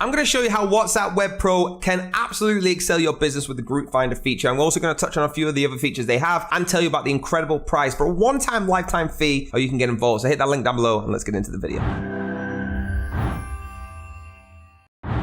I'm going to show you how WhatsApp Web Pro can absolutely excel your business with the Group Finder feature. I'm also going to touch on a few of the other features they have and tell you about the incredible price for a one-time lifetime fee, or you can get involved. So hit that link down below and let's get into the video.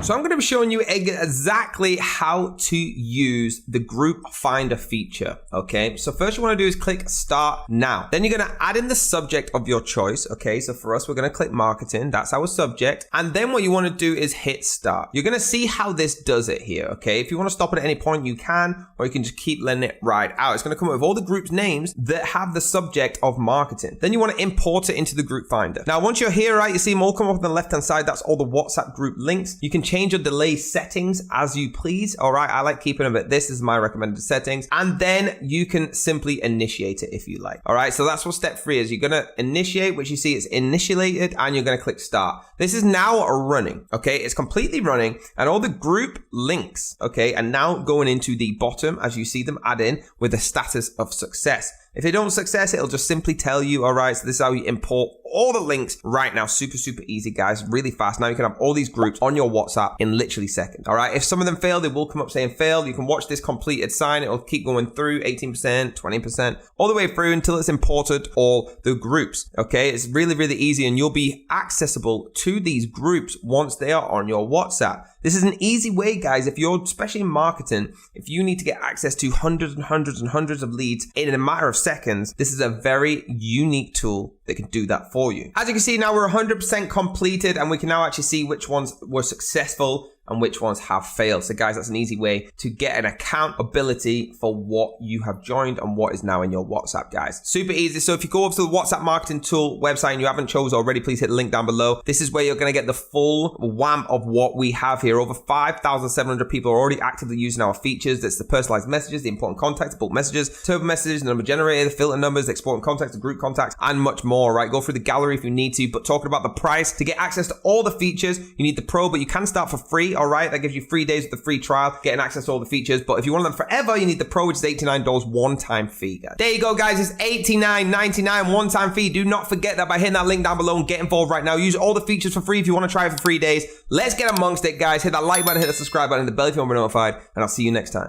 So I'm going to be showing you exactly how to use the Group Finder feature, okay? So first you want to do is click Start Now. Then you're going to add in the subject of your choice, okay? So for us, we're going to click Marketing. That's our subject. And then what you want to do is hit Start. You're going to see how this does it here, okay? If you want to stop it at any point, you can, or you can just keep letting it ride out. It's going to come up with all the groups names that have the subject of marketing. Then you want to import it into the Group Finder. Now, once you're here, right, you see them all come up on the left-hand side. That's all the WhatsApp group links. You can change your delay settings as you please. All right, I like keeping them at this. Is my recommended settings. And then you can simply initiate it if you like. All right, so that's what step 3 is. You're going to initiate, which you see it's initiated, and you're going to click Start. This is now running, okay? It's completely running, and all the group links, okay, are now going into the bottom as you see them add in with the status of success. If they don't success, it'll just simply tell you, all right, so this is how you import all the links right now. Super, super easy, guys. Really fast. Now you can have all these groups on your WhatsApp in literally seconds. All right. If some of them fail, they will come up saying failed. You can watch this completed sign. It'll keep going through 18%, 20%, all the way through until it's imported all the groups. Okay. It's really, really easy, and you'll be accessible to these groups once they are on your WhatsApp. This is an easy way, guys, if you're, especially in marketing, if you need to get access to hundreds and hundreds and hundreds of leads in a matter of seconds, this is a very unique tool that can do that for you. As you can see now, we're 100% completed, and we can now actually see which ones were successful and which ones have failed. So guys, that's an easy way to get an accountability for what you have joined and what is now in your WhatsApp, guys. Super easy. So if you go over to the WhatsApp marketing tool website and you haven't chosen already, please hit the link down below. This is where you're going to get the full wham of what we have here. Over 5,700 people are already actively using our features. That's the personalized messages, the important contacts, bulk messages, turbo messages, the number generator, the filter numbers, the exporting contacts, the group contacts, and much more, right? Go through the gallery if you need to, but talking about the price, to get access to all the features, you need the Pro, but you can start for free. All right, that gives you 3 days of the free trial, getting access to all the features. But if you want them forever, you need the Pro, which is $89 one-time fee, guys. There you go, guys. It's $89.99 one-time fee. Do not forget that by hitting that link down below and get involved right now. Use all the features for free if you want to try it for 3 days. Let's get amongst it, guys. Hit that like button, hit the subscribe button, hit the bell if you want to be notified, and I'll see you next time.